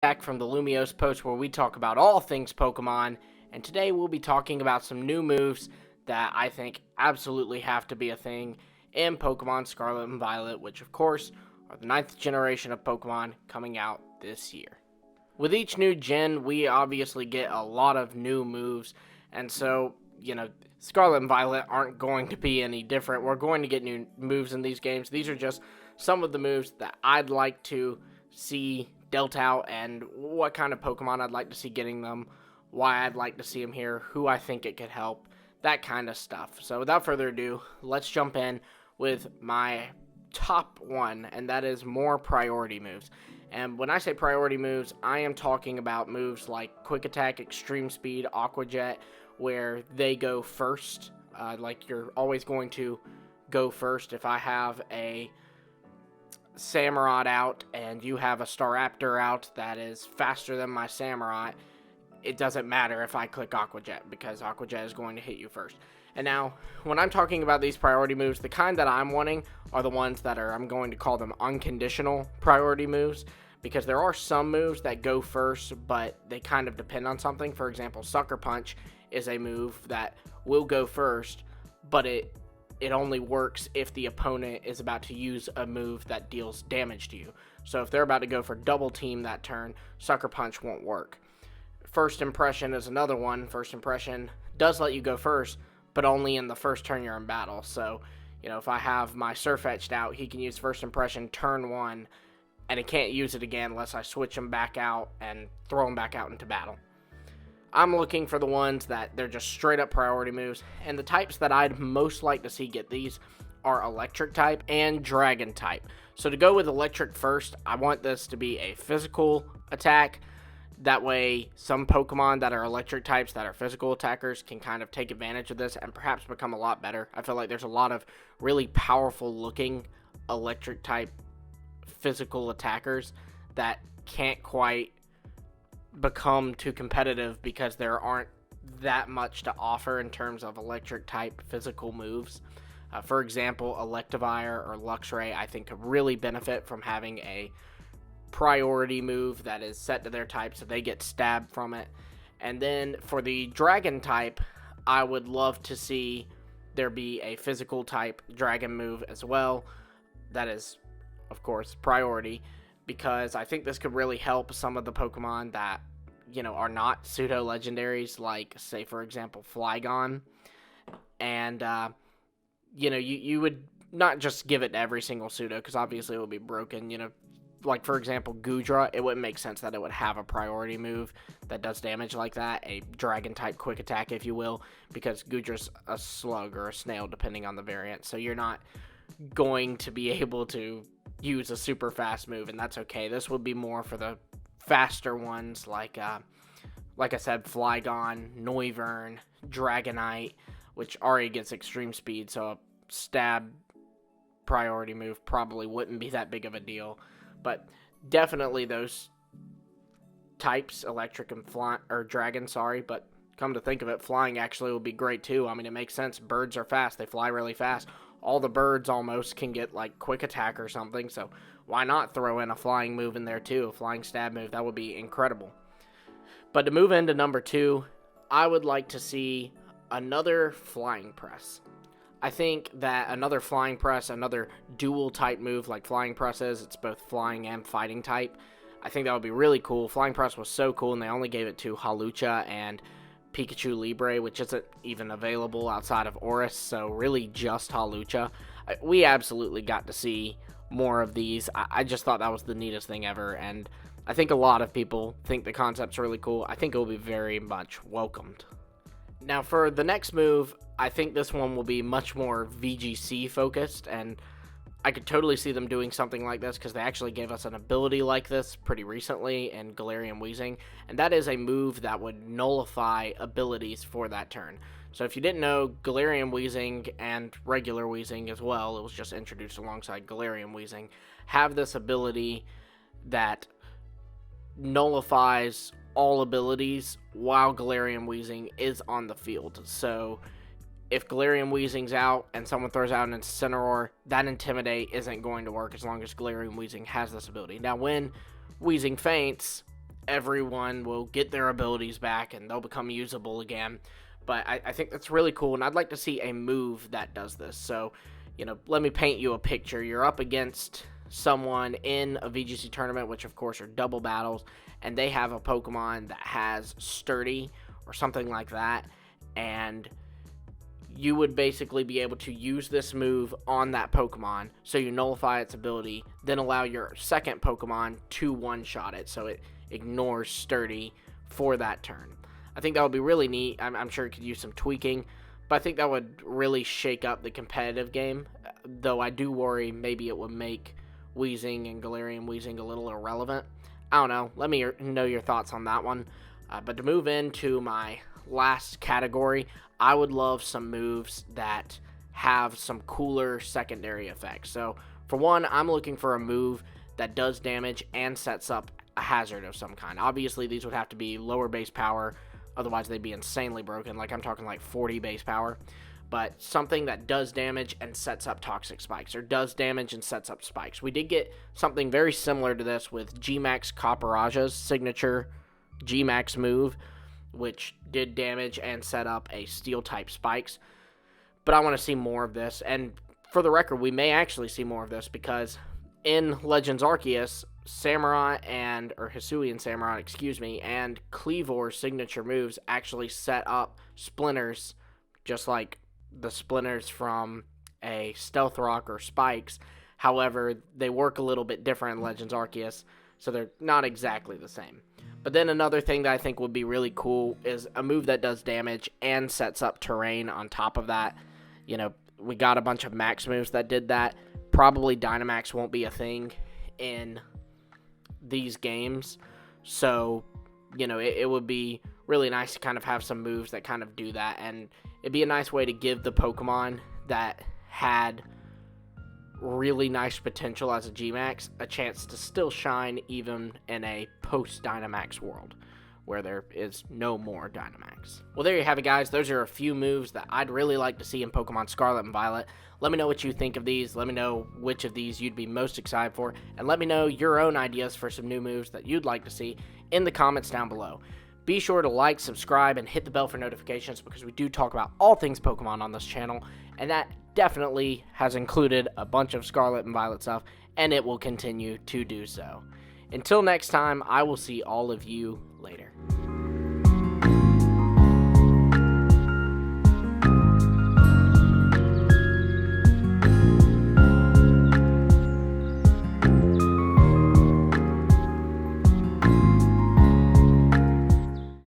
Back from the Lumiose Post, where we talk about all things Pokemon, and today we'll be talking about some new moves that I think absolutely have to be a thing in Pokemon Scarlet and Violet, which of course are the ninth generation of Pokemon coming out this year. With each new gen, we obviously get a lot of new moves, and so, Scarlet and Violet aren't going to be any different. We're going to get new moves in these games. These are just some of the moves that I'd like to see dealt out and what kind of Pokemon I'd like to see getting them, why I'd like to see them here, who I think it could help, that kind of stuff. So without further ado, let's jump in with my top one, and that is more priority moves. And when I say priority moves, I am talking about moves like Quick Attack, Extreme Speed, Aqua Jet, where they go first. Like you're always going to go first. If I have a Samurott out and you have a Staraptor out that is faster than my Samurott, it doesn't matter if I click Aqua Jet because Aqua Jet is going to hit you first. And now, when I'm talking about these priority moves, the kind that I'm wanting are the ones that are, I'm going to call them unconditional priority moves, because there are some moves that go first, but they kind of depend on something. For example, Sucker Punch is a move that will go first, but it only works if the opponent is about to use a move that deals damage to you. So if they're about to go for double team that turn, Sucker Punch won't work. First Impression is another one. First Impression does let you go first, but only in the first turn you're in battle. So, if I have my Sirfetch'd out, he can use First Impression turn 1, and he can't use it again unless I switch him back out and throw him back out into battle. I'm looking for the ones that they're just straight up priority moves, and the types that I'd most like to see get these are Electric type and Dragon type. So to go with Electric first, I want this to be a physical attack. That way, some Pokemon that are Electric types that are physical attackers can kind of take advantage of this and perhaps become a lot better. I feel like there's a lot of really powerful looking Electric type physical attackers that can't quite become too competitive because there aren't that much to offer in terms of Electric type physical moves. For example, Electivire or Luxray, I think, could really benefit from having a priority move that is set to their type so they get stabbed from it. And then for the Dragon type, I would love to see there be a physical type Dragon move as well. That is, of course, priority, because I think this could really help some of the Pokemon that, are not pseudo legendaries, like, say, for example, Flygon. And, you would not just give it to every single pseudo, because obviously it would be broken, like, for example, Goodra, it wouldn't make sense that it would have a priority move that does damage like that, a Dragon-type Quick Attack, if you will, because Goodra's a slug or a snail, depending on the variant, so you're not going to be able to use a super fast move, and that's okay. This would be more for the faster ones, like I said, Flygon, Noivern, Dragonite, which already gets extreme speed, so a stab priority move probably wouldn't be that big of a deal. But definitely those types, Electric and Dragon, but come to think of it, Flying actually would be great too. I mean, it makes sense. Birds are fast. They fly really fast. All the birds almost can get like Quick Attack or something, so why not throw in a Flying move in there too? A Flying Stab move, that would be incredible. But to move into number 2, I would like to see another Flying Press. I think that another Flying Press, another dual type move like Flying Press is, it's both flying and fighting type. I think that would be really cool. Flying Press was so cool, and they only gave it to Hawlucha and Pikachu Libre, which isn't even available outside of Oris, so really just Hawlucha. We absolutely got to see more of these. I just thought that was the neatest thing ever, and I think a lot of people think the concept's really cool. I think it will be very much welcomed. Now for the next move, I think this one will be much more VGC focused, and I could totally see them doing something like this because they actually gave us an ability like this pretty recently in Galarian Weezing, and that is a move that would nullify abilities for that turn. So if you didn't know, Galarian Weezing and regular Weezing as well, it was just introduced alongside Galarian Weezing, have this ability that nullifies all abilities while Galarian Weezing is on the field. So if Galarian Weezing's out and someone throws out an Incineroar, that Intimidate isn't going to work as long as Galarian Weezing has this ability. Now, when Weezing faints, everyone will get their abilities back and they'll become usable again. But I think that's really cool, and I'd like to see a move that does this. So, let me paint you a picture. You're up against someone in a VGC tournament, which of course are double battles, and they have a Pokemon that has Sturdy or something like that, and you would basically be able to use this move on that Pokemon, so you nullify its ability, then allow your second Pokemon to one-shot it, so it ignores Sturdy for that turn. I think that would be really neat. I'm sure it could use some tweaking, but I think that would really shake up the competitive game, though I do worry maybe it would make Weezing and Galarian Weezing a little irrelevant. I don't know. Let me know your thoughts on that one. But to move into my last category, I would love some moves that have some cooler secondary effects. So, for one, I'm looking for a move that does damage and sets up a hazard of some kind. Obviously, these would have to be lower base power, otherwise they'd be insanely broken. Like, I'm talking like 40 base power. But something that does damage and sets up toxic spikes, or does damage and sets up spikes. We did get something very similar to this with G-Max Copperaja's signature G-Max move, which did damage and set up a steel-type spikes. But I want to see more of this, and for the record, we may actually see more of this, because in Legends Arceus, Hisuian Samurai, and Kleavor's signature moves actually set up splinters, just like the splinters from a Stealth Rock or Spikes. However, they work a little bit different in Legends Arceus, so they're not exactly the same. But then another thing that I think would be really cool is a move that does damage and sets up terrain on top of that. We got a bunch of max moves that did that. Probably Dynamax won't be a thing in these games, so it would be really nice to kind of have some moves that kind of do that, and it'd be a nice way to give the Pokemon that had really nice potential as a G-Max a chance to still shine even in a post-Dynamax world where there is no more Dynamax. Well, there you have it, guys. Those are a few moves that I'd really like to see in Pokemon Scarlet and Violet. Let me know what you think of these. Let me know which of these you'd be most excited for, and let me know your own ideas for some new moves that you'd like to see in the comments down below. Be sure to like, subscribe, and hit the bell for notifications, because we do talk about all things Pokemon on this channel, and that definitely has included a bunch of Scarlet and Violet stuff, and it will continue to do so. Until next time, I will see all of you later.